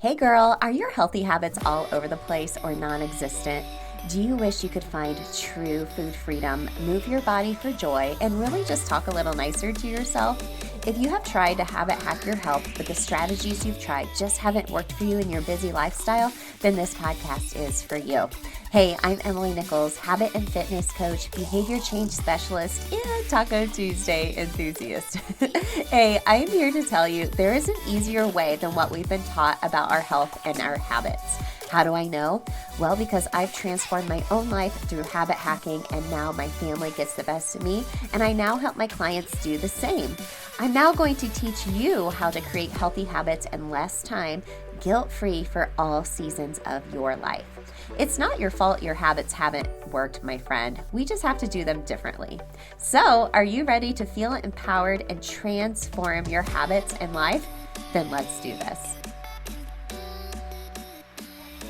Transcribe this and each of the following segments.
Hey girl, are your healthy habits all over the place or non-existent? Do you wish you could find true food freedom, move your body for joy, and really just talk a little nicer to yourself? If you have tried to habit hack your health, but the strategies you've tried just haven't worked for you in your busy lifestyle, then this podcast is for you. Hey, I'm Emily Nichols, habit and fitness coach, behavior change specialist, and Taco Tuesday enthusiast. Hey, I am here to tell you there is an easier way than what we've been taught about our health and our habits. How do I know? Well, because I've transformed my own life through habit hacking, and now my family gets the best of me, and I now help my clients do the same. I'm now going to teach you how to create healthy habits in less time, guilt-free for all seasons of your life. It's not your fault your habits haven't worked, my friend. We just have to do them differently. So, are you ready to feel empowered and transform your habits and life? Then let's do this.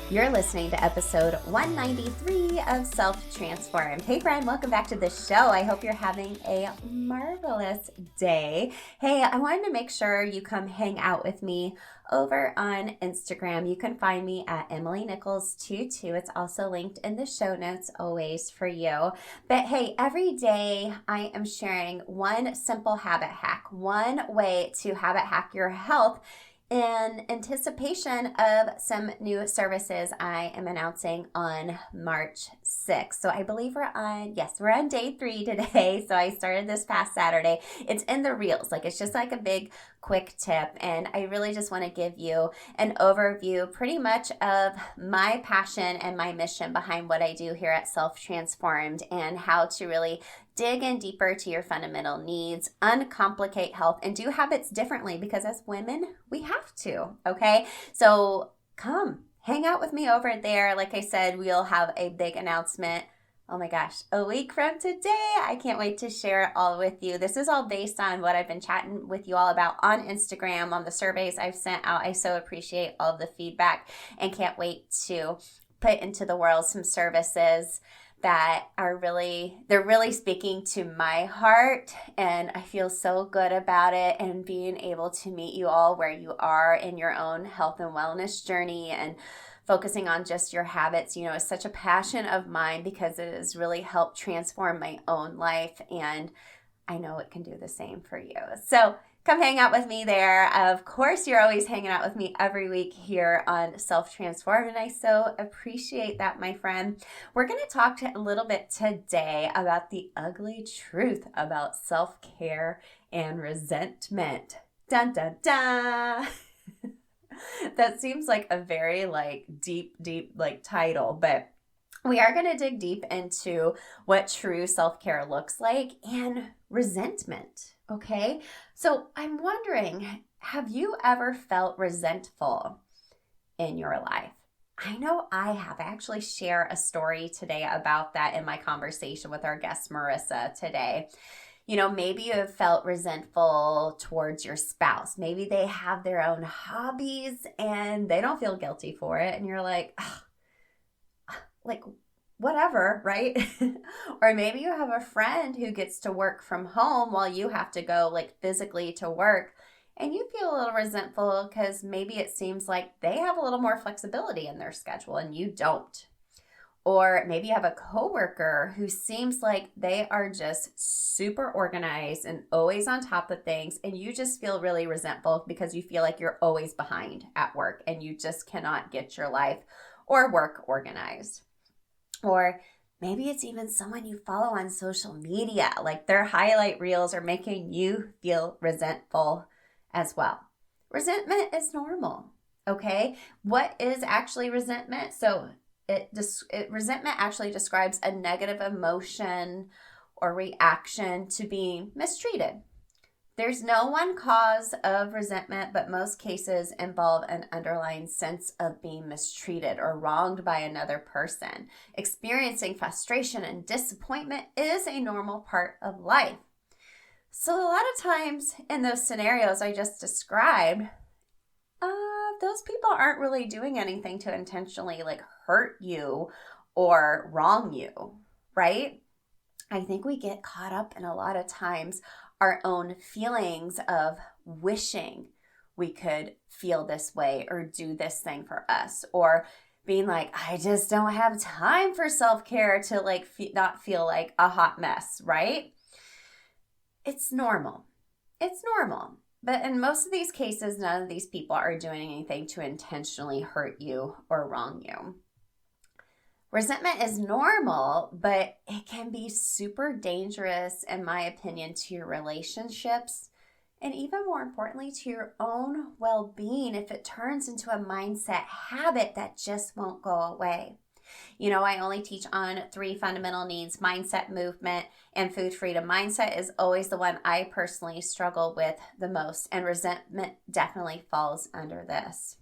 You're listening to episode 193 of Self-Transformed. Hey friend, welcome back to the show. I hope you're having a marvelous day. Hey, I wanted to make sure you come hang out with me over on Instagram. You can find me at Emily Nichols22. It's also linked in the show notes always for you. But hey, every day I am sharing one simple habit hack, one way to habit hack your health in anticipation of some new services I am announcing on March 6th. So I believe we're on day 3 today. So I started this past Saturday. It's in the reels. It's just like a big quick tip. And I really just want to give you an overview pretty much of my passion and my mission behind what I do here at Self-Transformed and how to really dig in deeper to your fundamental needs, uncomplicate health, and do habits differently because as women, we have to, okay? So come, hang out with me over there. Like I said, we'll have a big announcement. Oh my gosh, a week from today. I can't wait to share it all with you. This is all based on what I've been chatting with you all about on Instagram, on the surveys I've sent out. I so appreciate all of the feedback and can't wait to put into the world some services that are they're really speaking to my heart, and I feel so good about it, and being able to meet you all where you are in your own health and wellness journey and focusing on just your habits, is such a passion of mine because it has really helped transform my own life, and I know it can do the same for you. So come hang out with me there. Of course, you're always hanging out with me every week here on Self-Transform, and I so appreciate that, my friend. We're going to talk a little bit today about the ugly truth about self-care and resentment. Dun, dun, dun. That seems like a very deep title, but we are going to dig deep into what true self-care looks like and resentment. Okay, so I'm wondering, have you ever felt resentful in your life? I know I have. I actually share a story today about that in my conversation with our guest Marissa today. Maybe you have felt resentful towards your spouse. Maybe they have their own hobbies and they don't feel guilty for it. And you're whatever, right? Or maybe you have a friend who gets to work from home while you have to go physically to work, and you feel a little resentful because maybe it seems like they have a little more flexibility in their schedule and you don't. Or maybe you have a coworker who seems like they are just super organized and always on top of things, and you just feel really resentful because you feel like you're always behind at work and you just cannot get your life or work organized. Or maybe it's even someone you follow on social media, their highlight reels are making you feel resentful as well. Resentment is normal, okay? What is actually resentment? So resentment actually describes a negative emotion or reaction to being mistreated. There's no one cause of resentment, but most cases involve an underlying sense of being mistreated or wronged by another person. Experiencing frustration and disappointment is a normal part of life. So a lot of times in those scenarios I just described, those people aren't really doing anything to intentionally hurt you or wrong you, right? I think we get caught up in a lot of times our own feelings of wishing we could feel this way or do this thing for us, or being like, I just don't have time for self-care to like not feel like a hot mess, right? It's normal. It's normal. But in most of these cases, none of these people are doing anything to intentionally hurt you or wrong you. Resentment is normal, but it can be super dangerous, in my opinion, to your relationships and even more importantly, to your own well being if it turns into a mindset habit that just won't go away. I only teach on 3 fundamental needs: mindset, movement, and food freedom. Mindset is always the one I personally struggle with the most, and resentment definitely falls under this.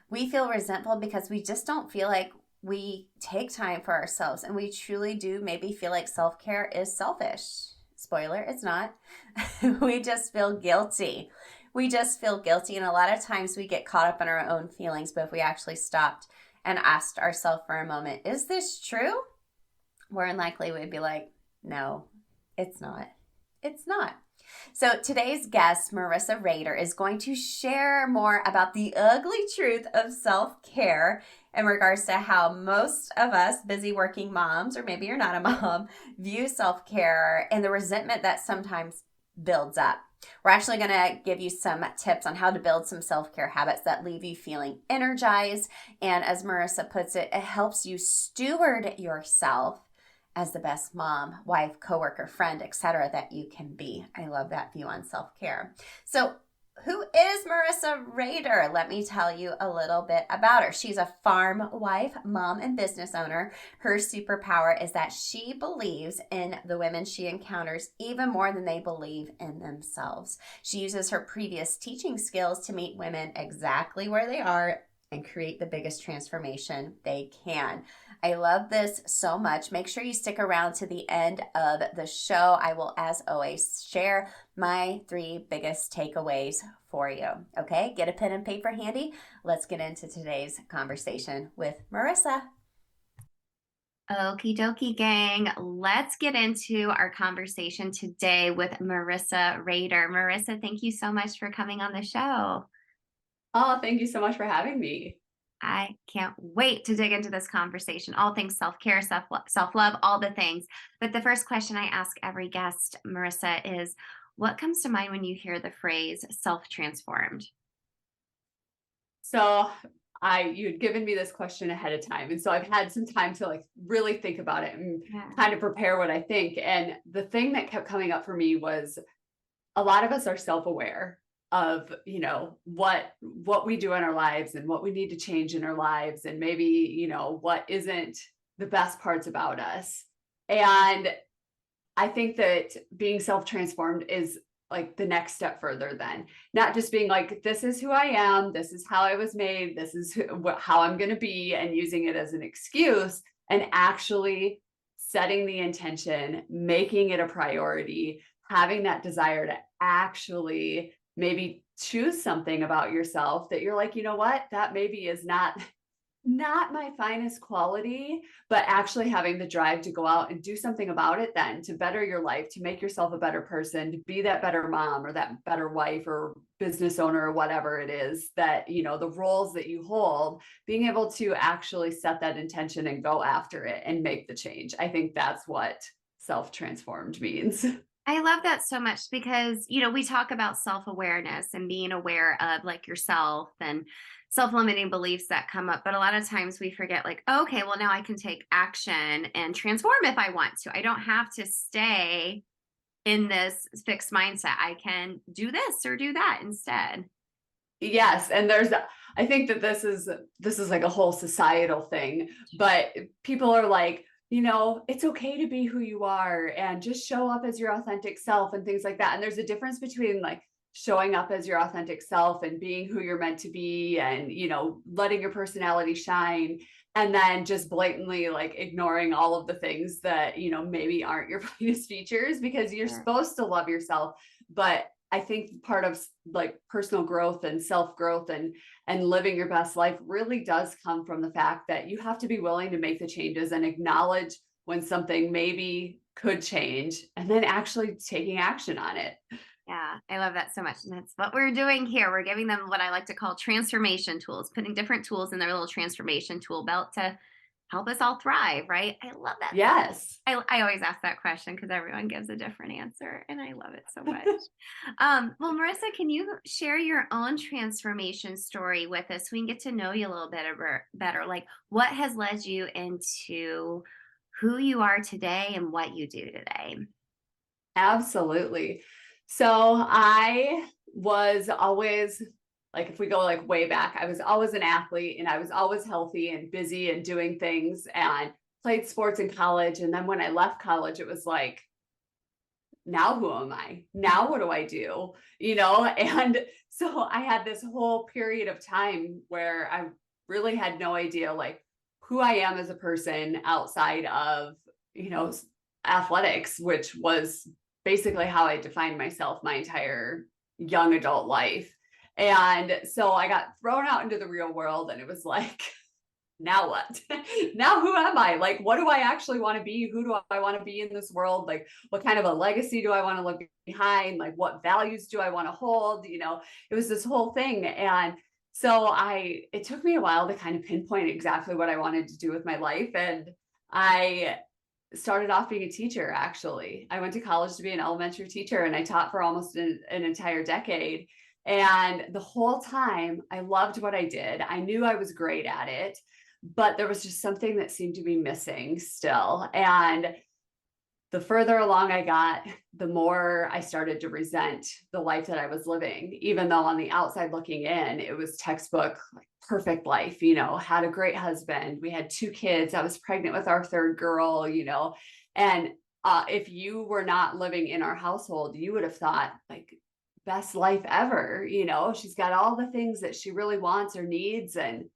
We feel resentful because we just don't feel like we take time for ourselves, and we truly do maybe feel like self-care is selfish. Spoiler, it's not. We just feel guilty. We just feel guilty, and a lot of times we get caught up in our own feelings, but if we actually stopped and asked ourselves for a moment, is this true? More than likely we'd be like, no, it's not. It's not. So today's guest, Marissa Rehder, is going to share more about the ugly truth of self-care in regards to how most of us busy working moms, or maybe you're not a mom, view self-care and the resentment that sometimes builds up. We're actually going to give you some tips on how to build some self-care habits that leave you feeling energized. And as Marissa puts it, it helps you steward yourself as the best mom, wife, coworker, friend, etc. that you can be. I love that view on self-care. So who is Marissa Rehder? Let me tell you a little bit about her. She's a farm wife, mom, and business owner. Her superpower is that she believes in the women she encounters even more than they believe in themselves. She uses her previous teaching skills to meet women exactly where they are and create the biggest transformation they can. I love this so much. Make sure you stick around to the end of the show. I will, as always, share my 3 biggest takeaways for you. Okay, get a pen and paper handy. Let's get into today's conversation with Marissa. Okie dokie, gang. Let's get into our conversation today with Marissa Rehder. Marissa, thank you so much for coming on the show. Oh, thank you so much for having me. I can't wait to dig into this conversation. All things self-care, self-love, all the things. But the first question I ask every guest, Marissa, is what comes to mind when you hear the phrase self-transformed? So you'd given me this question ahead of time. And so I've had some time to like really think about it and kind of prepare what I think. And the thing that kept coming up for me was a lot of us are self-aware of, what we do in our lives and what we need to change in our lives. And maybe, what isn't the best parts about us. And I think that being self-transformed is like the next step further then, not just being like, this is who I am, this is how I was made, this is how I'm going to be, and using it as an excuse, and actually setting the intention, making it a priority, having that desire to actually maybe choose something about yourself that you're like, you know what, that maybe is not my finest quality, but actually having the drive to go out and do something about it then to better your life, to make yourself a better person, to be that better mom or that better wife or business owner or whatever it is that, the roles that you hold, being able to actually set that intention and go after it and make the change. I think that's what self-transformed means. I love that so much because, we talk about self-awareness and being aware of like yourself and self-limiting beliefs that come up. But a lot of times we forget like, okay, well now I can take action and transform if I want to. I don't have to stay in this fixed mindset. I can do this or do that instead. Yes, and I think that this is like a whole societal thing, but people are like, it's okay to be who you are and just show up as your authentic self and things like that. And there's a difference between like showing up as your authentic self and being who you're meant to be and, letting your personality shine, and then just blatantly like ignoring all of the things that, maybe aren't your finest features, because you're supposed to love yourself. But I think part of like personal growth and self-growth and living your best life really does come from the fact that you have to be willing to make the changes and acknowledge when something maybe could change, and then actually taking action on it. Yeah, I love that so much. And that's what we're doing here. We're giving them what I like to call transformation tools, putting different tools in their little transformation tool belt to help us all thrive, right? I love that. Yes. I always ask that question because everyone gives a different answer, and I love it so much. Well, Marissa, can you share your own transformation story with us so we can get to know you a little bit better? Like, what has led you into who you are today and what you do today? Absolutely. So I was always like, if we go like way back, I was always an athlete and I was always healthy and busy and doing things and played sports in college. And then when I left college, it was like, now who am I? Now what do I do? And so I had this whole period of time where I really had no idea like who I am as a person outside of, you know, athletics, which was basically how I defined myself my entire young adult life. And so I got thrown out into the real world and it was like, now what? Now who am I? Like, what do I actually want to be? Who do I want to be in this world? Like, what kind of a legacy do I want to leave behind? Like, what values do I want to hold? It was this whole thing. And so it took me a while to kind of pinpoint exactly what I wanted to do with my life. And I started off being a teacher, actually. I went to college to be an elementary teacher and I taught for almost an entire decade. And the whole time I loved what I did. I knew I was great at it, but there was just something that seemed to be missing still. And the further along I got, the more I started to resent the life that I was living, even though on the outside looking in, it was textbook, like perfect life, had a great husband. We had 2 kids. I was pregnant with our third girl, and if you were not living in our household, you would have thought like best life ever. She's got all the things that she really wants or needs. And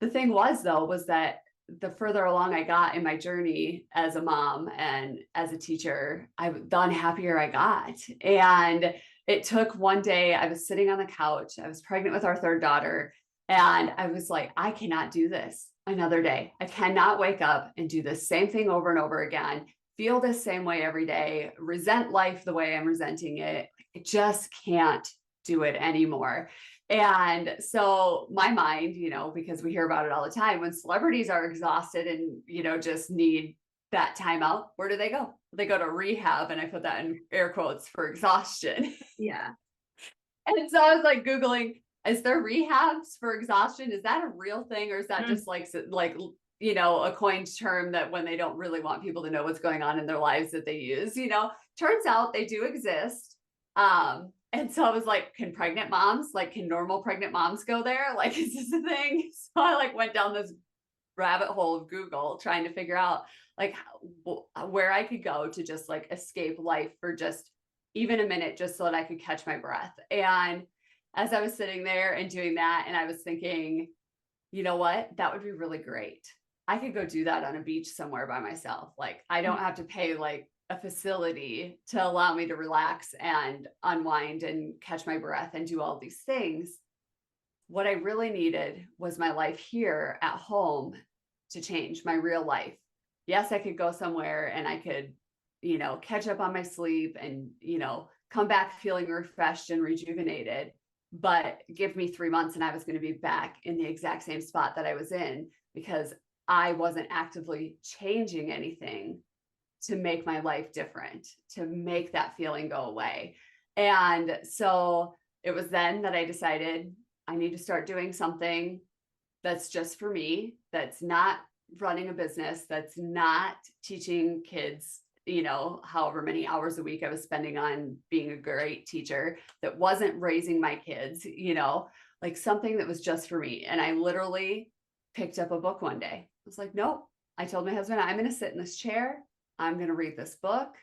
the thing was, though, was that the further along I got in my journey as a mom and as a teacher, the unhappier I got. And it took one day, I was sitting on the couch, I was pregnant with our third daughter, and I was like, I cannot do this another day. I cannot wake up and do the same thing over and over again, feel the same way every day, resent life the way I'm resenting it. I just can't do it anymore. And so my mind, because we hear about it all the time, when celebrities are exhausted and, just need that time out, where do they go? They go to rehab. And I put that in air quotes for exhaustion. Yeah. And so I was like Googling, is there rehabs for exhaustion? Is that a real thing? Or is that just like, a coined term that when they don't really want people to know what's going on in their lives that they use, turns out they do exist. And so I was like, can normal pregnant moms go there? Like, is this a thing? So I like went down this rabbit hole of Google trying to figure out like where I could go to just like escape life for just even a minute, just so that I could catch my breath. And as I was sitting there and doing that, and I was thinking, you know what, that would be really great. I could go do that on a beach somewhere by myself. Like, I don't have to pay like a facility to allow me to relax and unwind and catch my breath and do all these things. What I really needed was my life here at home to change, my real life. Yes, I could go somewhere and I could, catch up on my sleep and, come back feeling refreshed and rejuvenated. But give me 3 months and I was going to be back in the exact same spot that I was in, because I wasn't actively changing anything to make my life different, to make that feeling go away. And so it was then that I decided I need to start doing something that's just for me, that's not running a business, that's not teaching kids, however many hours a week I was spending on being a great teacher, that wasn't raising my kids, like something that was just for me. And I literally picked up a book one day. I was like, nope. I told my husband, I'm going to sit in this chair. I'm going to read this book.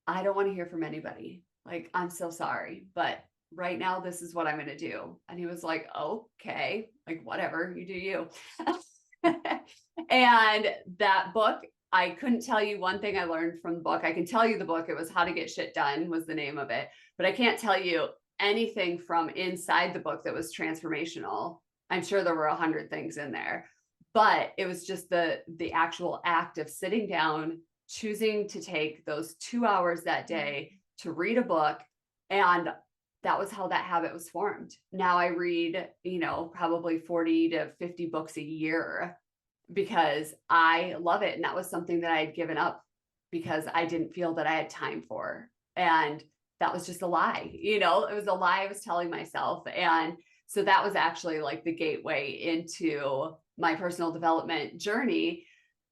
I don't want to hear from anybody. Like, I'm so sorry, but right now, this is what I'm going to do. And he was like, okay, like, whatever, you do you. And that book, I couldn't tell you one thing I learned from the book. I can tell you the book. It was How to Get Shit Done was the name of it, but I can't tell you anything from inside the book that was transformational. I'm sure there were 100 things in there, but it was just the actual act of sitting down, choosing to take those 2 hours that day to read a book And that was how that habit was formed. Now I read, probably 40 to 50 books a year because I love it. And that was something that I had given up because I didn't feel that I had time for. And that was just a lie. It was a lie I was telling myself. And so that was actually like the gateway into my personal development journey.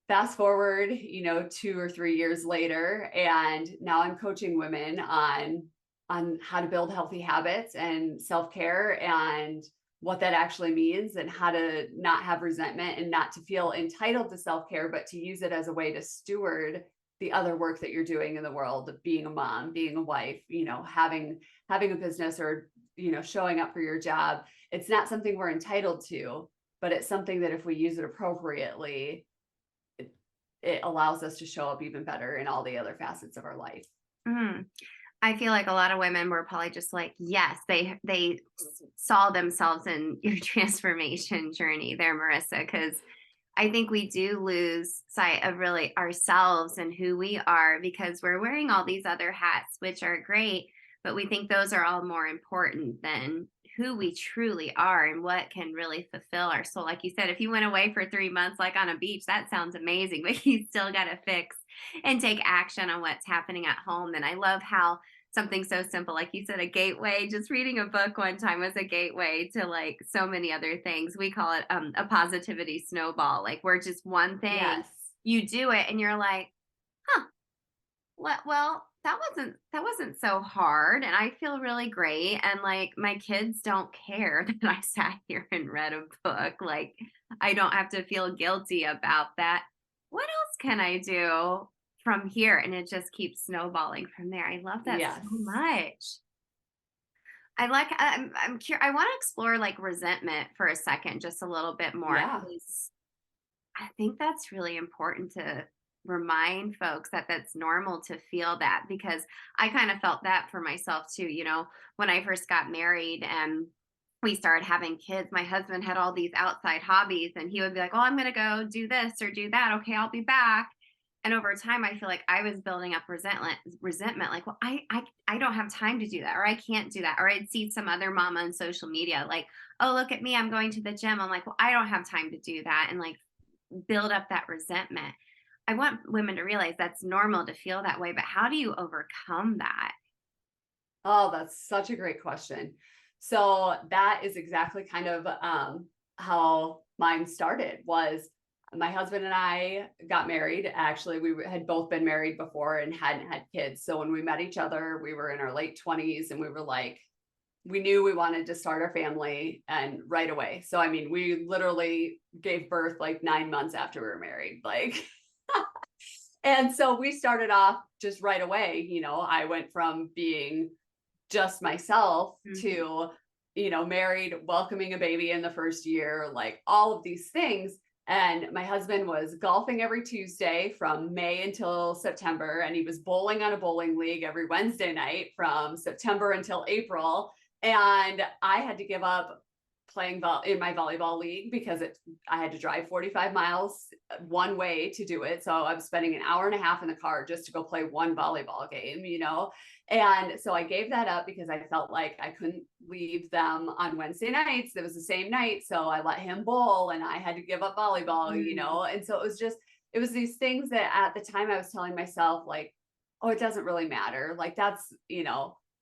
Fast forward, 2 or 3 years later, and now I'm coaching women on how to build healthy habits and self-care and what that actually means and how to not have resentment and not to feel entitled to self-care, but to use it as a way to steward the other work that you're doing in the world, being a mom, being a wife, having a business, or showing up for your job. It's not something we're entitled to, but it's something that if we use it appropriately, it allows us to show up even better in all the other facets of our life. Mm. I feel like a lot of women were probably just like, yes, they saw themselves in your transformation journey there, Marissa, because I think we do lose sight of really ourselves and who we are because we're wearing all these other hats, which are great, but we think those are all more important than who we truly are and what can really fulfill our soul. Like you said, if you went away for 3 months, like on a beach, that sounds amazing, but you still got to fix and take action on what's happening at home. And I love how something so simple, like you said, a gateway, just reading a book one time was a gateway to like so many other things. We call it a positivity snowball, like where just one thing Yes. you do it and you're like, huh, well, that wasn't so hard and I feel really great. And like my kids don't care that I sat here and read a book. Like I don't have to feel guilty about that. What else can I do from here? And it just keeps snowballing from there. I love that so Yes. much. I'm curious. I want to explore like resentment for a second, just a little bit more, Yeah. because I think that's really important to remind folks that that's normal to feel that because I kind of felt that for myself too. When I first got married and we started having kids, my husband had all these outside hobbies and he would be like, "Oh, I'm going to go do this or do that. Okay, I'll be back." And over time, I feel like I was building up resentment. Like, well, I don't have time to do that, or I can't do that. Or I'd see some other mom on social media, like, "Oh, look at me, I'm going to the gym." I'm like, well, I don't have time to do that. And like, build up that resentment. I want women to realize that's normal to feel that way, but how do you overcome that? Oh, that's such a great question. So that is exactly kind of how mine started. Was my husband and I got married. Actually, we had both been married before and hadn't had kids. So when we met each other, we were in our late 20s and we were like, we knew we wanted to start our family and right away. So, I mean, we literally gave birth like 9 months after we were married. Like, and so we started off just right away. I went from being just myself Mhm. to, married, welcoming a baby in the first year, like all of these things. And my husband was golfing every Tuesday from May until September. And he was bowling on a bowling league every Wednesday night from September until April. And I had to give up playing in my volleyball league because I had to drive 45 miles one way to do it. So I was spending an hour and a half in the car just to go play one volleyball game. And so I gave that up because I felt like I couldn't leave them on Wednesday nights. It was the same night. So I let him bowl and I had to give up volleyball. Mm. And so it was these things that at the time I was telling myself, like, oh, it doesn't really matter. Like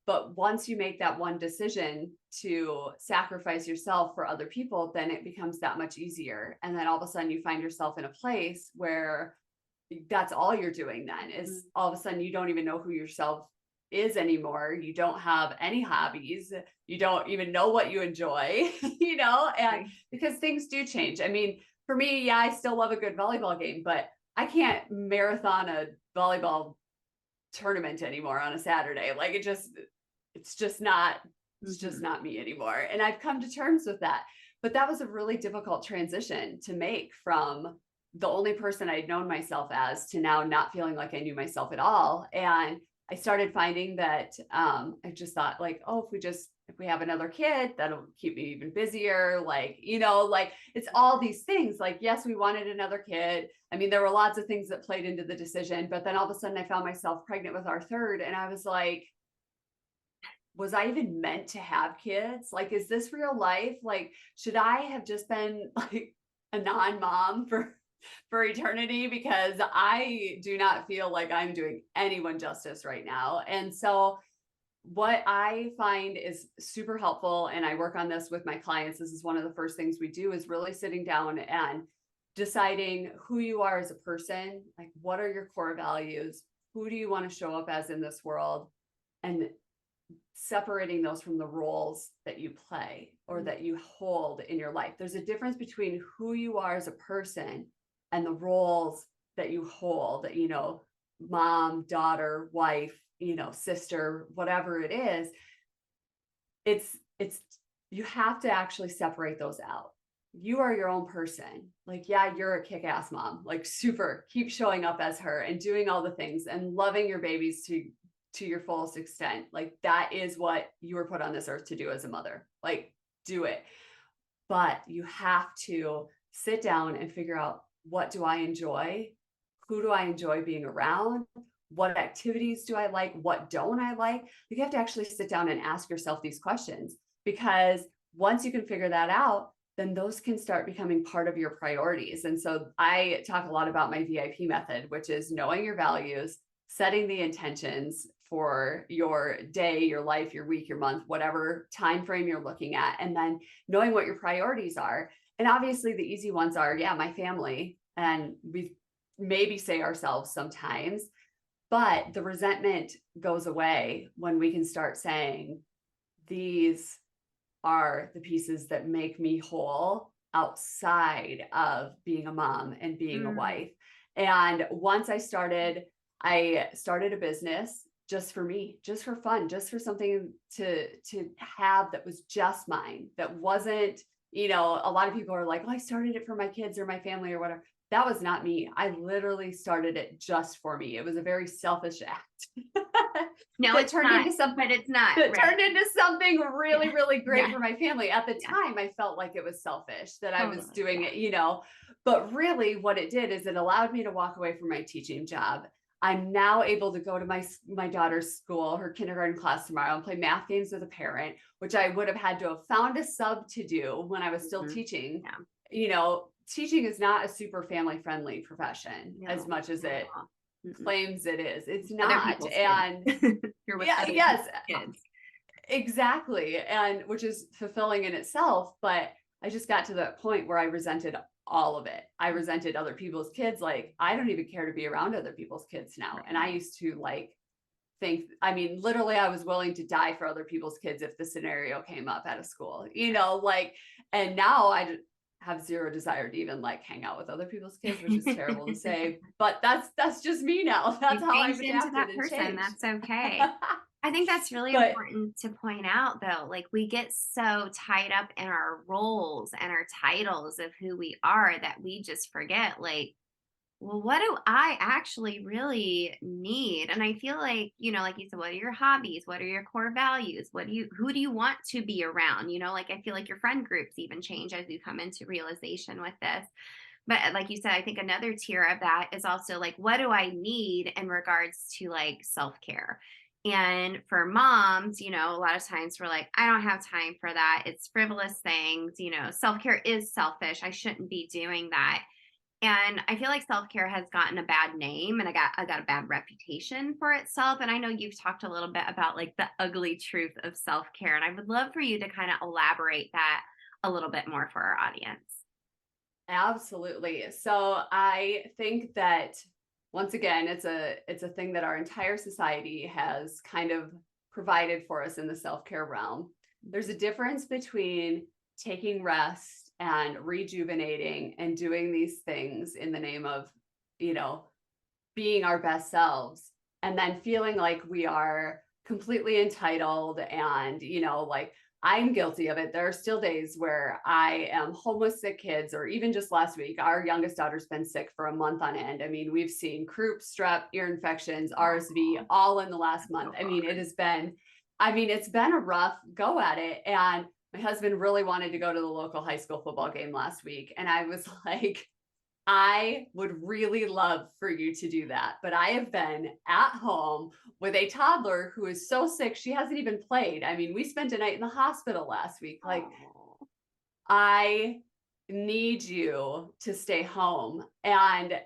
but once you make that one decision to sacrifice yourself for other people, then it becomes that much easier. And then all of a sudden you find yourself in a place where that's all you're doing then is all of a sudden you don't even know who yourself is anymore. You don't have any hobbies. You don't even know what you enjoy, and Right. because things do change. I mean, for me, yeah, I still love a good volleyball game, but I can't marathon a volleyball tournament anymore on a Saturday. Like it's just not it's just Mhm. not me anymore. And I've come to terms with that. But that was a really difficult transition to make from the only person I'd known myself as to now not feeling like I knew myself at all. And I started finding that I just thought like, oh, if we have another kid, that'll keep me even busier. Like it's all these things. Like, yes, we wanted another kid. I mean, there were lots of things that played into the decision, but then all of a sudden I found myself pregnant with our third. And I was like, was I even meant to have kids? Like, is this real life? Like, should I have just been like a non-mom for eternity? Because I do not feel like I'm doing anyone justice right now. And so what I find is super helpful, and I work on this with my clients. This is one of the first things we do, is really sitting down and deciding who you are as a person. Like, what are your core values? Who do you want to show up as in this world? And separating those from the roles that you play or that you hold in your life. There's a difference between who you are as a person and the roles that you hold, you know, mom, daughter, wife, you know, sister, whatever it is. It's you have to actually separate those out. You are your own person. Like, yeah, you're a kick-ass mom, like super, keep showing up as her and doing all the things and loving your babies to your fullest extent. Like, that is what you were put on this earth to do as a mother. Like, do it. But you have to sit down and figure out, what do I enjoy? Who do I enjoy being around? What activities do I like? What don't I like? You have to actually sit down and ask yourself these questions, because once you can figure that out, then those can start becoming part of your priorities. And so I talk a lot about my VIP method, which is knowing your values, setting the intentions for your day, your life, your week, your month, whatever time frame you're looking at, and then knowing what your priorities are. And obviously the easy ones are, yeah, my family, and we maybe say ourselves sometimes, but the resentment goes away when we can start saying, these are the pieces that make me whole outside of being a mom and being a wife. And once I started a business just for me, just for fun, just for something to have that was just mine, that wasn't, you know, a lot of people are like, oh, I started it for my kids or my family or whatever. That was not me. I literally started it just for me. It was a very selfish act. No, that it's turned not, into something, but it's not. that Right. turned into something really, really great Yeah. for my family. At the Yeah. time, I felt like it was selfish that I was Totally. doing Yeah. it, you know, but really what it did is it allowed me to walk away from my teaching job. I'm now able to go to my daughter's school, her kindergarten class tomorrow, and play math games with a parent, which I would have had to have found a sub to do when I was still teaching. Yeah. You know, teaching is not a super family friendly profession as much as it claims it is. It's not. And You're with yeah, other yes, kids. exactly. And which is fulfilling in itself. But I just got to that point where I resented all of it. I resented other people's kids. Like, I don't even care to be around other people's kids now. Right. And I used to like think, I mean, literally, I was willing to die for other people's kids if the scenario came up at a school, you know, like, and now I have zero desire to even like hang out with other people's kids, which is terrible to say, but that's just me now. That's You've how I've changed into adapted that and person. changed. That's okay. I think that's really But important to point out, though. Like, we get so tied up in our roles and our titles of who we are that we just forget, like, well, what do I actually really need? And I feel like, you know, like you said, what are your hobbies? What are your core values? Who do you want to be around? You know, like, I feel like your friend groups even change as you come into realization with this. But like you said, I think another tier of that is also like, what do I need in regards to like self care? And for moms, you know, a lot of times we're like, I don't have time for that. It's frivolous things. You know, self care is selfish. I shouldn't be doing that. And I feel like self care has gotten a bad name, and I got a bad reputation for itself. And I know you've talked a little bit about like the ugly truth of self care. And I would love for you to kind of elaborate that a little bit more for our audience. absolutely. So I think that, once again, it's a thing that our entire society has kind of provided for us in the self-care realm. There's a difference between taking rest and rejuvenating and doing these things in the name of, you know, being our best selves, and then feeling like we are completely entitled. And, you know, like, I'm guilty of it. There are still days where I am home with sick kids, or even just last week, our youngest daughter's been sick for a month on end. I mean, we've seen croup, strep, ear infections, RSV, all in the last month. I mean, it's been a rough go at it. And my husband really wanted to go to the local high school football game last week. And I was like, I would really love for you to do that. But I have been at home with a toddler who is so sick, she hasn't even played. I mean, we spent a night in the hospital last week. Like, Oh. I need you to stay home. And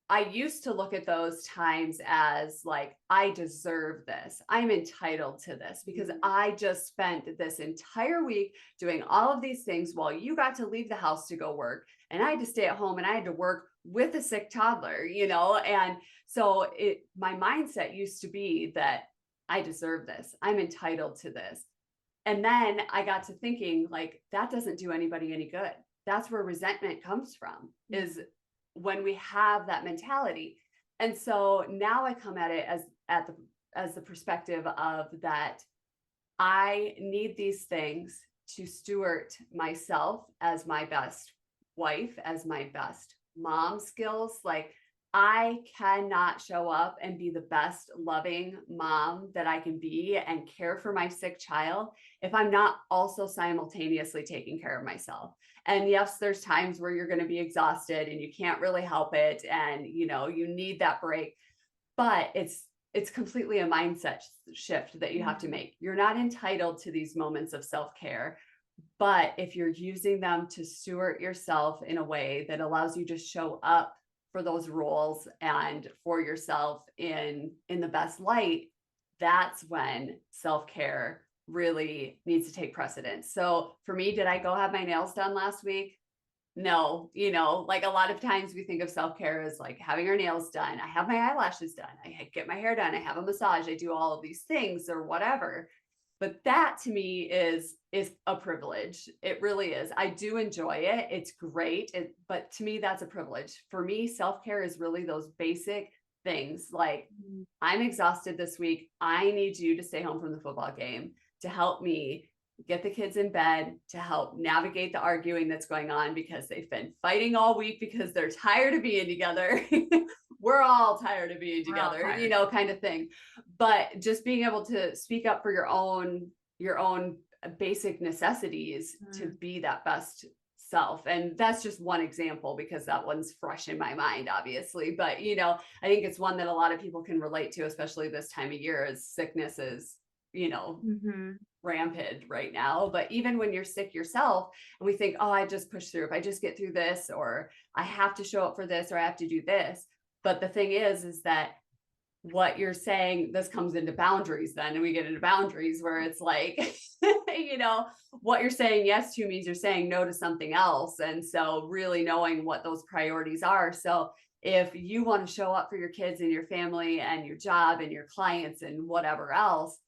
I used to look at those times as like, I deserve this. I'm entitled to this because I just spent this entire week doing all of these things while you got to leave the house to go work. And I had to stay at home and I had to work with a sick toddler, And so my mindset used to be that I deserve this. I'm entitled to this. And then I got to thinking, like, that doesn't do anybody any good. That's where resentment comes from, is when we have that mentality. And so now I come at it as the perspective of that I need these things to steward myself as my best wife, as my best mom skills. Like, I cannot show up and be the best loving mom that I can be and care for my sick child if I'm not also simultaneously taking care of myself. And yes, there's times where you're going to be exhausted and you can't really help it, and you need that break. But it's completely a mindset shift that you have to make. You're not entitled to these moments of self-care, but if you're using them to steward yourself in a way that allows you to show up for those roles and for yourself in the best light, that's when self-care really needs to take precedence. So for me, did I go have my nails done last week? No, like a lot of times we think of self-care as like having our nails done. I have my eyelashes done. I get my hair done. I have a massage. I do all of these things or whatever. But that to me is a privilege. It really is. I do enjoy it. It's great. But to me, that's a privilege. For me, self-care is really those basic things. Like, I'm exhausted this week. I need you to stay home from the football game to help me get the kids in bed, to help navigate the arguing that's going on because they've been fighting all week because they're tired of being together. We're all tired of being together, kind of thing. But just being able to speak up for your own basic necessities to be that best self. And that's just one example because that one's fresh in my mind, obviously. But, I think it's one that a lot of people can relate to, especially this time of year as sickness is, rampant right now. But even when you're sick yourself and we think, oh, I just push through, if I just get through this, or I have to show up for this, or I have to do this. But the thing is that what you're saying, this comes into boundaries then, and we get into boundaries where it's like, what you're saying yes to means you're saying no to something else. And so really knowing what those priorities are. So if you want to show up for your kids and your family and your job and your clients and whatever else,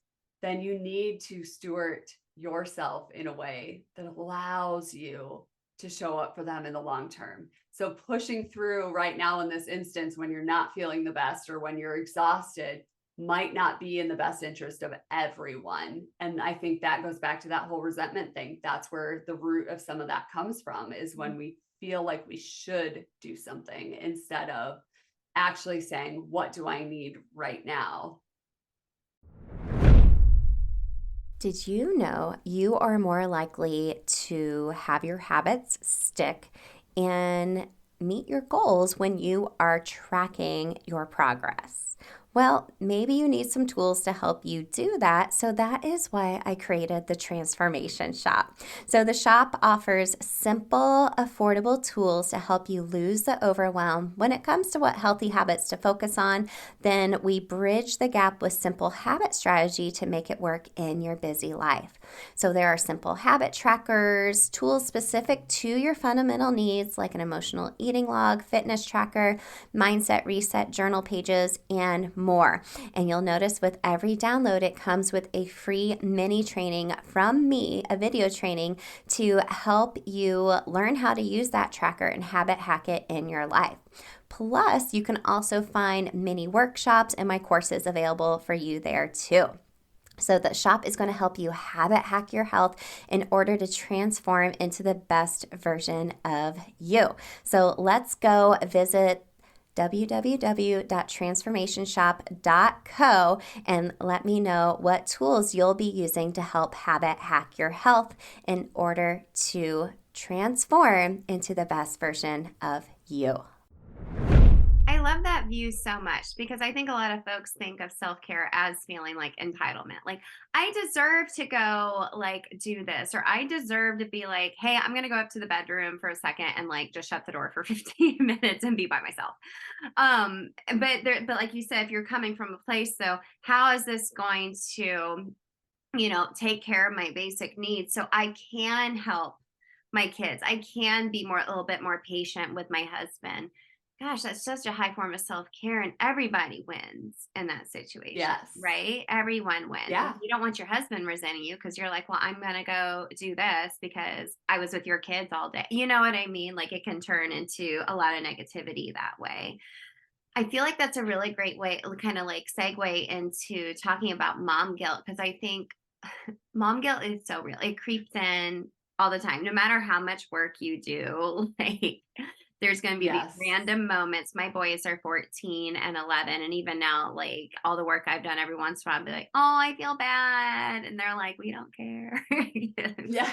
then you need to steward yourself in a way that allows you to show up for them in the long term. So pushing through right now in this instance when you're not feeling the best or when you're exhausted might not be in the best interest of everyone. And I think that goes back to that whole resentment thing. That's where the root of some of that comes from, is when we feel like we should do something instead of actually saying, what do I need right now? Did you know you are more likely to have your habits stick and meet your goals when you are tracking your progress? Well, maybe you need some tools to help you do that. So that is why I created the Transformation Shop. So the shop offers simple, affordable tools to help you lose the overwhelm when it comes to what healthy habits to focus on. Then we bridge the gap with simple habit strategy to make it work in your busy life. So there are simple habit trackers, tools specific to your fundamental needs like an emotional eating log, fitness tracker, mindset reset, journal pages, and more. And you'll notice with every download, it comes with a free mini training from me, a video training to help you learn how to use that tracker and habit hack it in your life. Plus, you can also find mini workshops and my courses available for you there too. So the shop is going to help you habit hack your health in order to transform into the best version of you. So let's go visit www.transformationshop.co and let me know what tools you'll be using to help habit hack your health in order to transform into the best version of you. I love that view so much because I think a lot of folks think of self-care as feeling like entitlement. Like, I deserve to go like do this, or I deserve to be like, hey, I'm going to go up to the bedroom for a second and like just shut the door for 15 minutes and be by myself. But like you said, if you're coming from a place, so how is this going to, take care of my basic needs so I can help my kids? I can be a little bit more patient with my husband. Gosh, that's such a high form of self-care, and everybody wins in that situation, Yes. right? Everyone wins. Yeah. You don't want your husband resenting you because you're like, well, I'm going to go do this because I was with your kids all day. You know what I mean? Like, it can turn into a lot of negativity that way. I feel like that's a really great way, kind of like segue into talking about mom guilt, because I think mom guilt is so real. It creeps in all the time, no matter how much work you do. Like, there's going to be these Yes. random moments. My boys are 14 and 11. And even now, like, all the work I've done, every once in a while, I'll be like, oh, I feel bad. And they're like, we don't care. Yeah.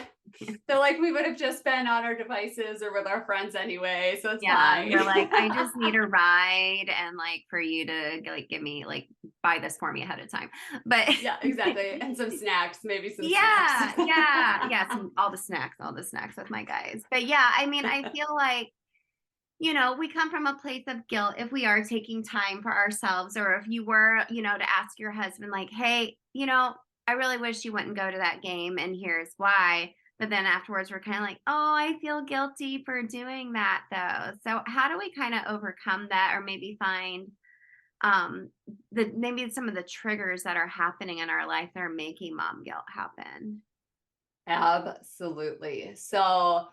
They're like, we would have just been on our devices or with our friends anyway, so it's Yeah, fine. they're like, I just need a ride and like for you to like give me like buy this for me ahead of time. But Yeah, exactly. And some snacks, maybe some yeah, snacks. yeah, all the snacks with my guys. But yeah, I mean, I feel like, we come from a place of guilt if we are taking time for ourselves, or if you were, to ask your husband, like, hey, I really wish you wouldn't go to that game, and here's why. But then afterwards, we're kind of like, oh, I feel guilty for doing that, though. So, how do we kind of overcome that, or maybe find maybe some of the triggers that are happening in our life that are making mom guilt happen? Absolutely. So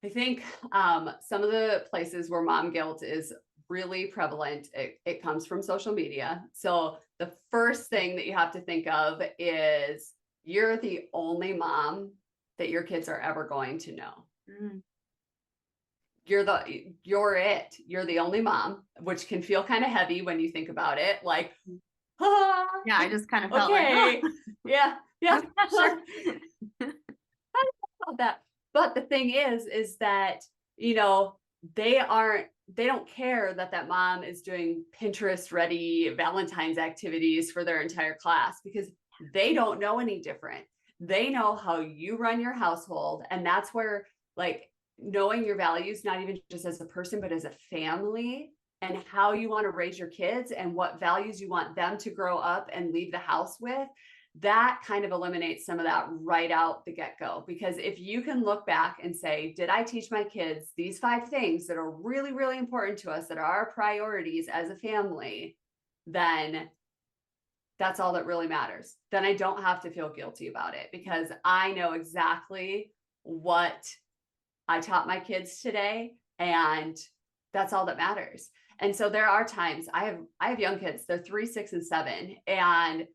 I think some of the places where mom guilt is really prevalent, it comes from social media. So the first thing that you have to think of is you're the only mom that your kids are ever going to know. Mm. You're it. You're the only mom, which can feel kind of heavy when you think about it. Like, Yeah, I just kind of felt like, okay, oh, yeah, yeah. sure. About that. But the thing is that, you know, they don't care that that mom is doing Pinterest ready Valentine's activities for their entire class because they don't know any different. They know how you run your household. And that's where, like, knowing your values, not even just as a person, but as a family, and how you want to raise your kids and what values you want them to grow up and leave the house with, that kind of eliminates some of that right out the get-go. Because if you can look back and say, did I teach my kids these 5 things that are really, really important to us, that are our priorities as a family, then that's all that really matters. Then I don't have to feel guilty about it because I know exactly what I taught my kids today, and that's all that matters. And so there are times I have young kids, they're 3, 6, and 7, and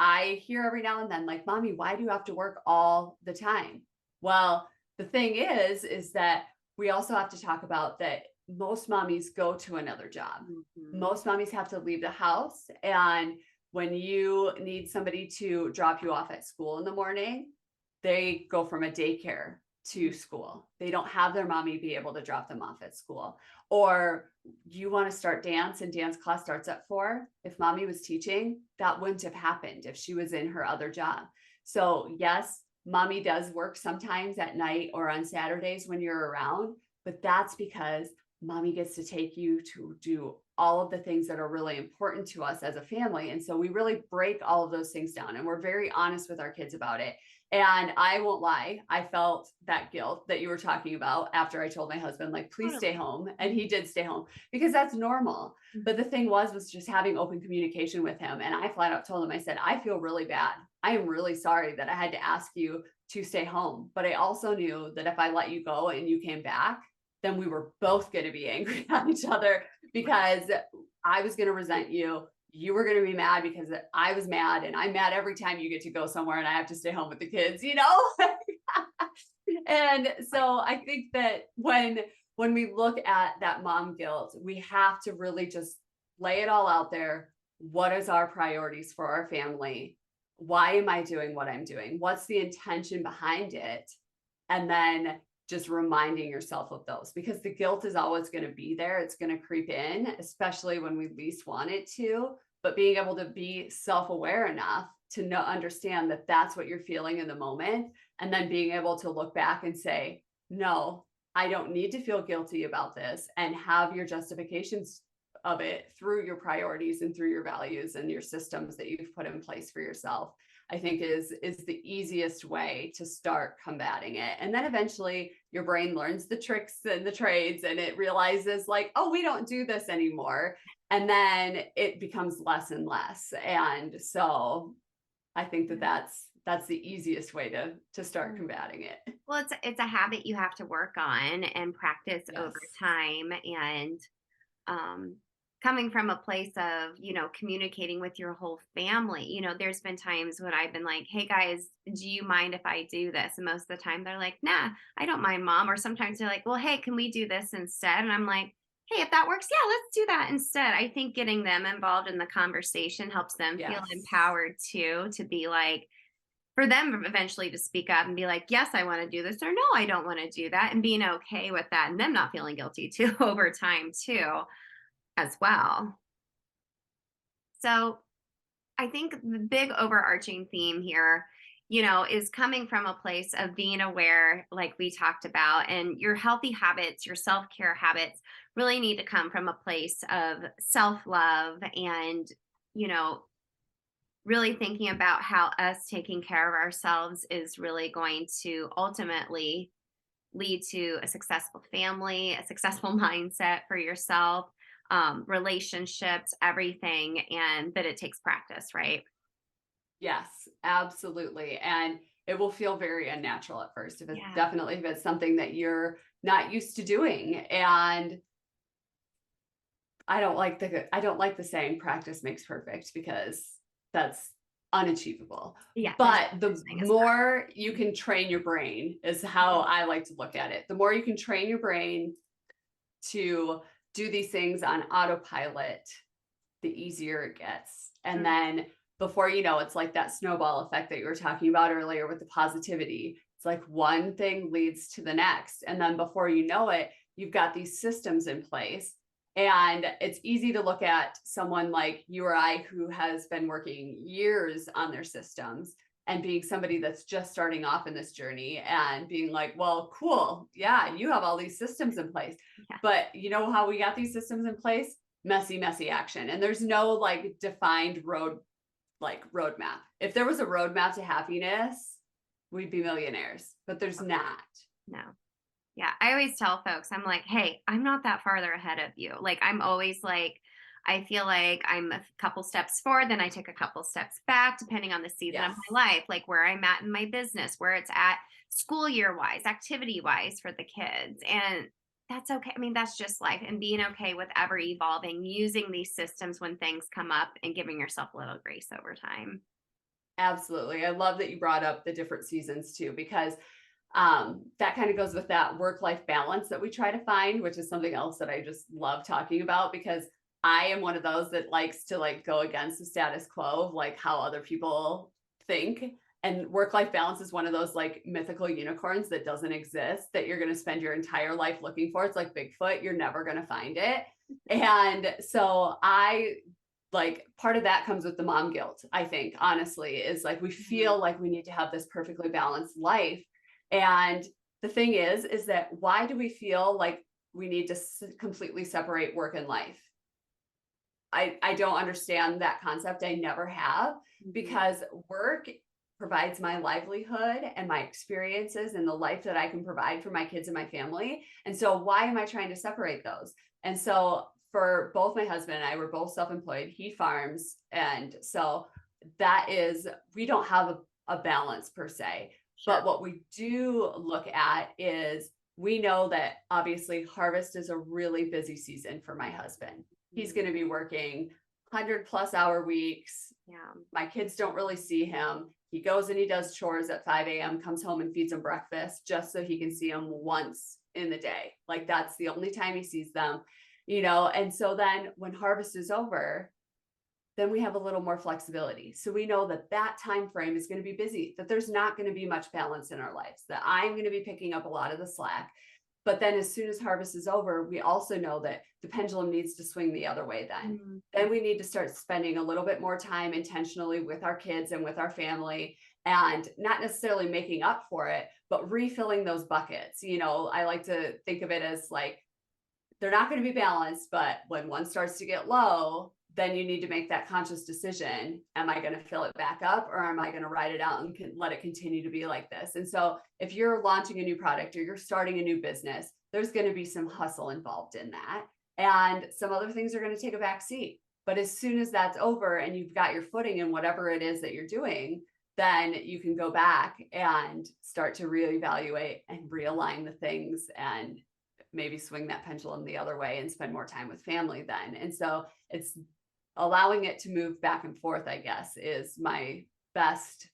I hear every now and then, like, mommy, why do you have to work all the time? Well, the thing is that we also have to talk about that most mommies go to another job. Mhm. Most mommies have to leave the house. And when you need somebody to drop you off at school in the morning, they go from a daycare to school. They don't have their mommy be able to drop them off at school. Or you want to start dance and dance class starts at 4. If mommy was teaching, that wouldn't have happened if she was in her other job. So yes, mommy does work sometimes at night or on Saturdays when you're around, but that's because mommy gets to take you to do all of the things that are really important to us as a family. And so we really break all of those things down and we're very honest with our kids about it. And I won't lie, I felt that guilt that you were talking about after I told my husband, like, please stay home. And he did stay home because that's normal. But the thing was just having open communication with him. And I flat out told him, I said, I feel really bad. I am really sorry that I had to ask you to stay home. But I also knew that if I let you go and you came back, then we were both going to be angry at each other because I was going to resent you. You were going to be mad because I was mad, and I'm mad every time you get to go somewhere and I have to stay home with the kids, you know? And so I think that when we look at that mom guilt, we have to really just lay it all out there. What is our priorities for our family? Why am I doing what I'm doing? What's the intention behind it? And then just reminding yourself of those, because the guilt is always going to be there. It's going to creep in, especially when we least want it to. But being able to be self-aware enough to know, understand that that's what you're feeling in the moment, and then being able to look back and say, no, I don't need to feel guilty about this, and have your justifications of it through your priorities and through your values and your systems that you've put in place for yourself, I think is the easiest way to start combating it. And then eventually your brain learns the tricks and the trades, and it realizes like, oh, we don't do this anymore. And then it becomes less and less. And so I think that that's the easiest way to start combating it. Well, it's a habit you have to work on and practice over Yes. time. And um, coming from a place of, communicating with your whole family, there's been times when I've been like, hey guys, do you mind if I do this? And most of the time they're like, nah, I don't mind, mom. Or sometimes they're like, well, hey, can we do this instead? And I'm like, hey, if that works, yeah, let's do that instead. I think getting them involved in the conversation helps them feel Yes. empowered too, to be like, for them eventually to speak up and be like, yes, I want to do this, or no, I don't want to do that, and being okay with that, and them not feeling guilty too over time too as well. So I think the big overarching theme here, is coming from a place of being aware, like we talked about, and your healthy habits, your self-care habits really need to come from a place of self-love and, you know, really thinking about how us taking care of ourselves is really going to ultimately lead to a successful family, a successful mindset for yourself, relationships, everything, and that it takes practice, right? Yes, absolutely. And it will feel very unnatural at first, Yeah. if it's something that you're not used to doing. And I don't like the saying practice makes perfect, because that's unachievable. Yeah, there's But no the such thing as more you can train your brain is how I like to look at it. The more you can train your brain to do these things on autopilot, the easier it gets. And perfect. then before you know, it's like that snowball effect that you were talking about earlier with the positivity. It's like one thing leads to the next. And then before you know it, you've got these systems in place. And it's easy to look at someone like you or I who has been working years on their systems, and being somebody that's just starting off in this journey and being like, well, cool. Yeah, you have all these systems in place. Yeah. But you know how we got these systems in place? Messy action. And there's no like defined roadmap. If there was a roadmap to happiness, we'd be millionaires, but there's not. No. Yeah, I always tell folks, I'm like, hey, I'm not that farther ahead of you. Like, I'm always like, I feel like I'm a couple steps forward, then I take a couple steps back, depending on the season of Yes, my life, like where I'm at in my business, where it's at school year wise, activity wise for the kids. And that's okay. I mean, that's just life, and being okay with ever evolving, using these systems when things come up and giving yourself a little grace over time. absolutely. I love that you brought up the different seasons too, because that kind of goes with that work-life balance that we try to find, which is something else that I just love talking about, because I am one of those that likes to like go against the status quo of like how other people think. And work-life balance is one of those like mythical unicorns that doesn't exist, that you're going to spend your entire life looking for. It's like Bigfoot, you're never going to find it. And so I like, part of that comes with the mom guilt, I think, honestly, is like we Mhm. feel like we need to have this perfectly balanced life. And the thing is that why do we feel like we need to completely separate work and life? I don't understand that concept. I never have, Mhm. because work provides my livelihood and my experiences and the life that I can provide for my kids and my family. And so why am I trying to separate those? And so for both my husband and I, we're both self-employed. He farms. And so that is, we don't have a balance per se. Sure. But what we do look at is, we know that obviously harvest is a really busy season for my husband. He's going to be working 100+ hour weeks. Yeah. My kids don't really see him. He goes and he does chores at 5 a.m., comes home and feeds them breakfast just so he can see them once in the day. Like that's the only time he sees them, you know? And so then when harvest is over, then we have a little more flexibility. So we know that that time frame is going to be busy, that there's not going to be much balance in our lives, that I'm going to be picking up a lot of the slack. But then as soon as harvest is over, we also know that the pendulum needs to swing the other way then. Mm-hmm. Then we need to start spending a little bit more time intentionally with our kids and with our family, and not necessarily making up for it, but refilling those buckets. You know, I like to think of it as like, they're not going to be balanced, but when one starts to get low, then you need to make that conscious decision. Am I going to fill it back up, or am I going to ride it out and let it continue to be like this? And so if you're launching a new product or you're starting a new business, there's going to be some hustle involved in that. And some other things are going to take a back seat. But as soon as that's over and you've got your footing in whatever it is that you're doing, then you can go back and start to reevaluate and realign the things, and maybe swing that pendulum the other way and spend more time with family then. And so it's allowing it to move back and forth, I guess, is my best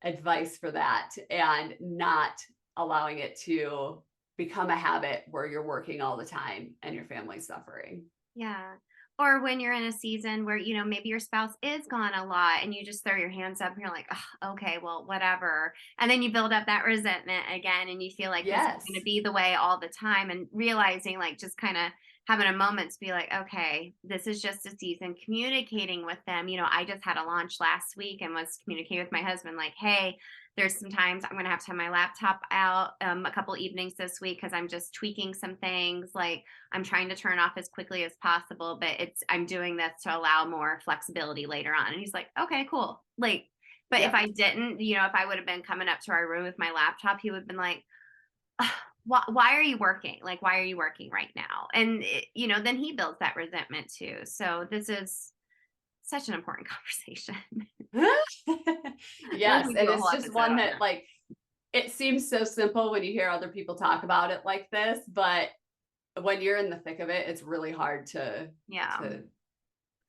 advice for that, and not allowing it to become a habit where you're working all the time and your family's suffering. Yeah. Or when you're in a season where, you know, maybe your spouse is gone a lot and you just throw your hands up and you're like, oh, okay, well, whatever. And then you build up that resentment again, and you feel like this is going to be the way all the time, and realizing, like, just kind of having a moment to be like, okay, this is just a season, communicating with them. You know, I just had a launch last week and was communicating with my husband like, hey, there's some times I'm going to have my laptop out a couple evenings this week because I'm just tweaking some things. Like, I'm trying to turn off as quickly as possible, but I'm doing this to allow more flexibility later on. And he's like, okay, cool. Like, but if I didn't, you know, if I would have been coming up to our room with my laptop, he would have been like, why are you working? Like, why are you working right now? And, you know, then he builds that resentment too. So this is such an important conversation. Yes. And it's just one that, like, it seems so simple when you hear other people talk about it like this, but when you're in the thick of it, it's really hard to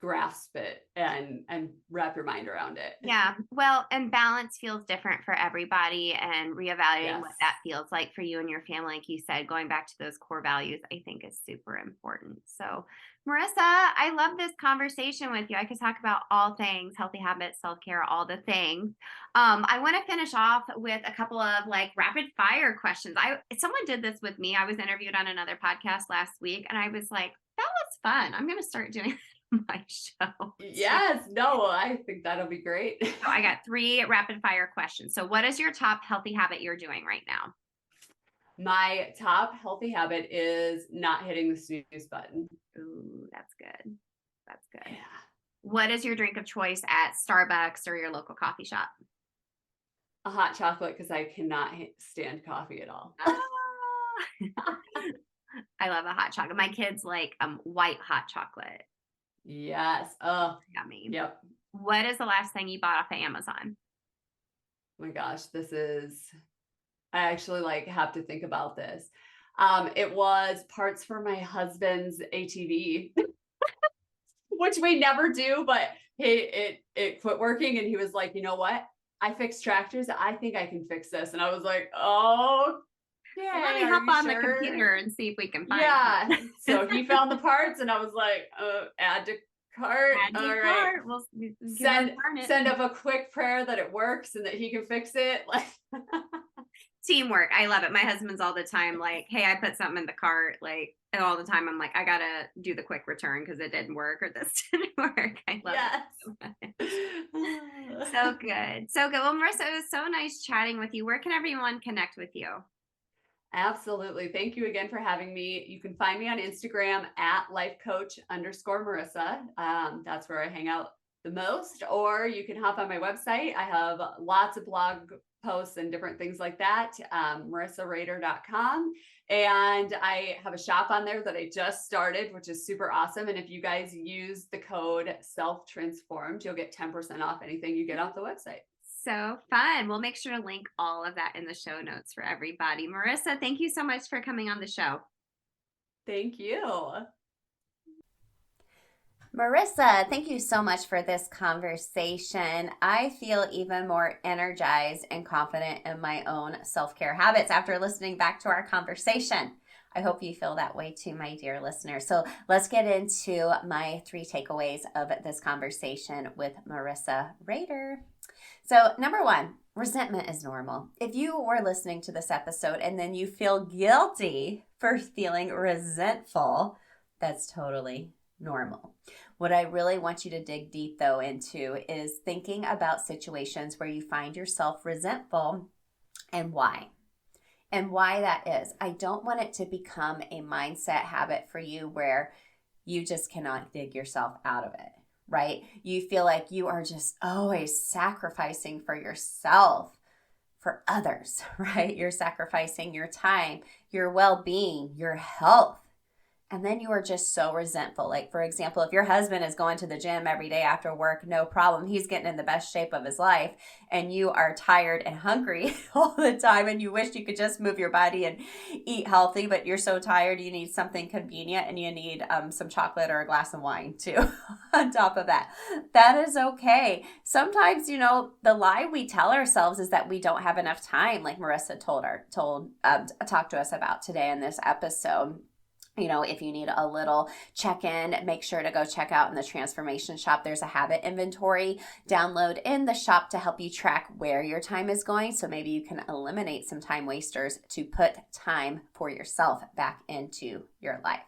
grasp it and wrap your mind around it. Yeah. Well, and balance feels different for everybody, and reevaluating what that feels like for you and your family, like you said, going back to those core values, I think is super important. So, Marissa, I love this conversation with you. I could talk about all things, healthy habits, self-care, all the things. I want to finish off with a couple of like rapid fire questions. Someone did this with me. I was interviewed on another podcast last week, and I was like, that was fun. I'm going to start doing my show. Yes, no, I think that'll be great. So I got 3 rapid fire questions. So what is your top healthy habit you're doing right now? My top healthy habit is not hitting the snooze button. Ooh, that's good. That's good. Yeah. What is your drink of choice at Starbucks or your local coffee shop? A hot chocolate, because I cannot stand coffee at all. I love a hot chocolate. My kids like white hot chocolate. Yes. Oh, yummy. Yep. What is the last thing you bought off of Amazon? Oh my gosh, I actually like have to think about this. It was parts for my husband's ATV, which we never do, but it quit working, and he was like, you know what? I fix tractors. I think I can fix this. And I was like, oh, yeah. Let me hop on the computer and see if we can find it. So he found the parts, and I was like, add to cart. All right. We'll send up a quick prayer that it works and that he can fix it. Like teamwork. I love it. My husband's all the time like, hey, I put something in the cart, like, and all the time I'm like, I gotta do the quick return because it didn't work or this didn't work. I love it. So good. So good. Well, Marissa, it was so nice chatting with you. Where can everyone connect with you? Absolutely. Thank you again for having me. You can find me on Instagram at lifecoach_Marissa. That's where I hang out the most, or you can hop on my website. I have lots of blog posts and different things like that. MarissaRehder.com. And I have a shop on there that I just started, which is super awesome. And if you guys use the code self-transformed, you'll get 10% off anything you get off the website. So fun. We'll make sure to link all of that in the show notes for everybody. Marissa, thank you so much for coming on the show. Thank you. Marissa, thank you so much for this conversation. I feel even more energized and confident in my own self-care habits after listening back to our conversation. I hope you feel that way too, my dear listener. So let's get into my 3 takeaways of this conversation with Marissa Rehder. So, number 1, resentment is normal. If you were listening to this episode and then you feel guilty for feeling resentful, that's totally normal. What I really want you to dig deep, though, into is thinking about situations where you find yourself resentful and why. And why that is. I don't want it to become a mindset habit for you where you just cannot dig yourself out of it, right? You feel like you are just always sacrificing for yourself, for others, right? You're sacrificing your time, your well-being, your health. And then you are just so resentful. Like, for example, if your husband is going to the gym every day after work, no problem. He's getting in the best shape of his life. And you are tired and hungry all the time. And you wish you could just move your body and eat healthy. But you're so tired, you need something convenient. And you need some chocolate or a glass of wine, too, on top of that. That is okay. Sometimes, the lie we tell ourselves is that we don't have enough time, like Marissa talked to us about today in this episode. If you need a little check-in, make sure to go check out in the Transformation Shop. There's a habit inventory download in the shop to help you track where your time is going. So maybe you can eliminate some time wasters to put time for yourself back into your life.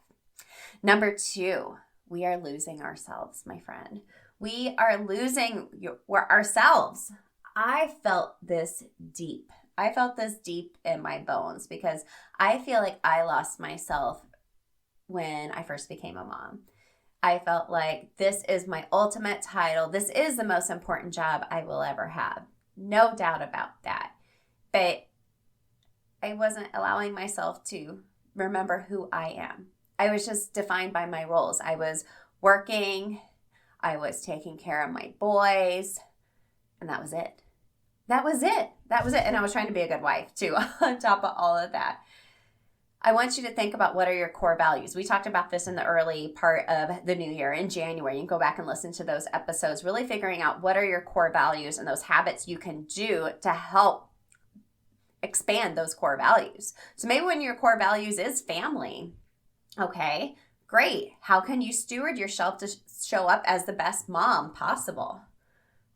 Number 2, we are losing ourselves, my friend. We are losing ourselves. I felt this deep. I felt this deep in my bones because I feel like I lost myself when I first became a mom. I felt like this is my ultimate title. This is the most important job I will ever have. No doubt about that. But I wasn't allowing myself to remember who I am. I was just defined by my roles. I was working, I was taking care of my boys, and that was it. That was it. And I was trying to be a good wife too, on top of all of that. I want you to think about what are your core values. We talked about this in the early part of the new year in January. You can go back and listen to those episodes, really figuring out what are your core values and those habits you can do to help expand those core values. So maybe when your core values is family, okay, great. How can you steward yourself to show up as the best mom possible,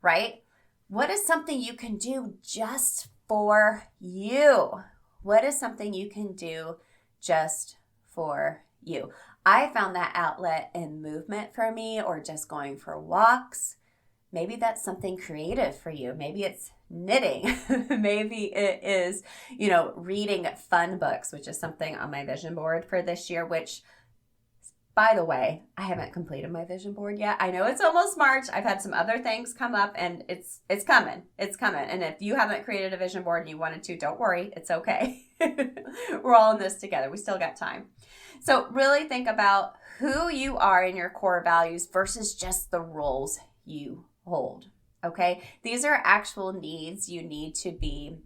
right? What is something you can do just for you? What is something you can do just for you? I found that outlet in movement for me, or just going for walks. Maybe that's something creative for you. Maybe it's knitting. Maybe it is, reading fun books, which is something on my vision board for this year, which, by the way, I haven't completed my vision board yet. I know it's almost March. I've had some other things come up, and it's coming. It's coming. And if you haven't created a vision board and you wanted to, don't worry. It's okay. We're all in this together. We still got time. So really think about who you are in your core values versus just the roles you hold. Okay? These are actual needs you need to be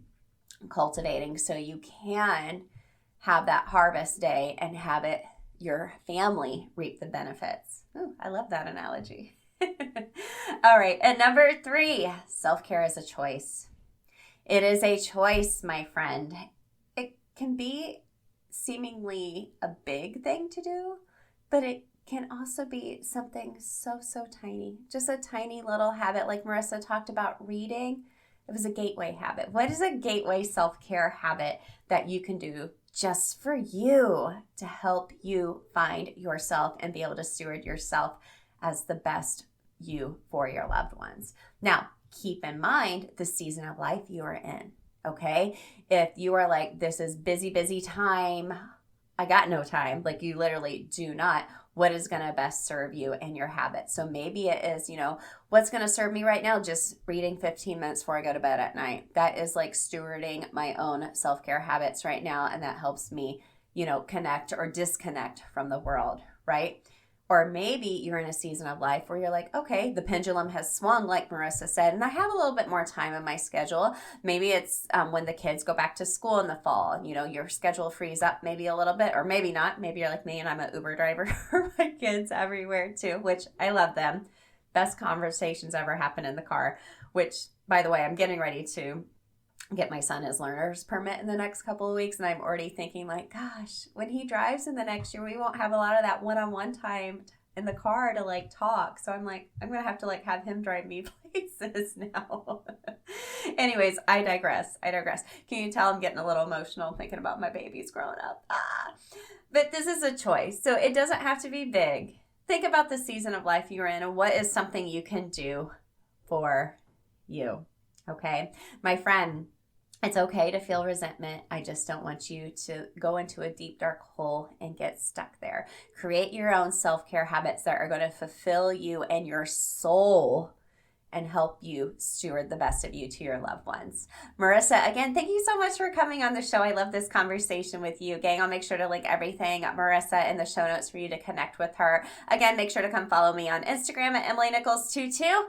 cultivating so you can have that harvest day and have your family reap the benefits. Ooh, I love that analogy. All right. And number 3, self-care is a choice. It is a choice, my friend. It can be seemingly a big thing to do, but it can also be something so tiny. Just a tiny little habit like Marissa talked about reading. It was a gateway habit. What is a gateway self-care habit that you can do just for you to help you find yourself and be able to steward yourself as the best you for your loved ones? Now, keep in mind the season of life you are in, okay? If you are like, this is busy time, I got no time, like you literally do not, what is going to best serve you and your habits? So maybe it is, what's going to serve me right now? Just reading 15 minutes before I go to bed at night. That is like stewarding my own self-care habits right now. And that helps me, connect or disconnect from the world, right? Or maybe you're in a season of life where you're like, okay, the pendulum has swung, like Marissa said, and I have a little bit more time in my schedule. Maybe it's when the kids go back to school in the fall, your schedule frees up maybe a little bit, or maybe not. Maybe you're like me and I'm an Uber driver for my kids everywhere too, which I love them. Best conversations ever happen in the car, which, by the way, I'm getting ready to get my son his learner's permit in the next couple of weeks. And I'm already thinking like, gosh, when he drives in the next year, we won't have a lot of that one-on-one time in the car to like talk. So I'm like, I'm going to have to like have him drive me places now. Anyways, I digress. Can you tell I'm getting a little emotional thinking about my babies growing up? But this is a choice. So it doesn't have to be big. Think about the season of life you're in and what is something you can do for you. Okay. My friend, it's okay to feel resentment. I just don't want you to go into a deep, dark hole and get stuck there. Create your own self-care habits that are going to fulfill you and your soul and help you steward the best of you to your loved ones. Marissa, again, thank you so much for coming on the show. I love this conversation with you. Gang, I'll make sure to link everything, Marissa, in the show notes for you to connect with her. Again, make sure to come follow me on Instagram at EmilyNichols22.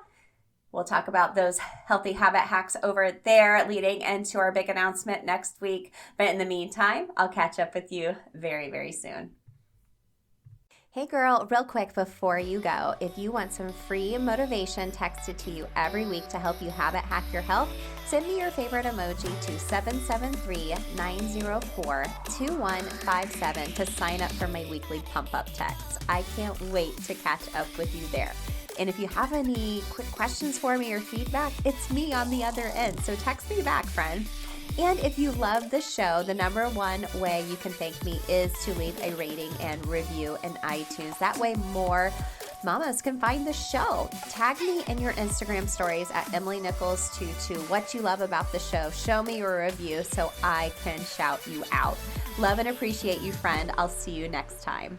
We'll talk about those healthy habit hacks over there leading into our big announcement next week. But in the meantime, I'll catch up with you very, very soon. Hey girl, real quick before you go, if you want some free motivation texted to you every week to help you habit hack your health, send me your favorite emoji to 773-904-2157 to sign up for my weekly pump up text. I can't wait to catch up with you there. And if you have any quick questions for me or feedback, it's me on the other end. So text me back, friend. And if you love the show, the number one way you can thank me is to leave a rating and review in iTunes. That way more mamas can find the show. Tag me in your Instagram stories at EmilyNichols22 what you love about the show. Show me your review so I can shout you out. Love and appreciate you, friend. I'll see you next time.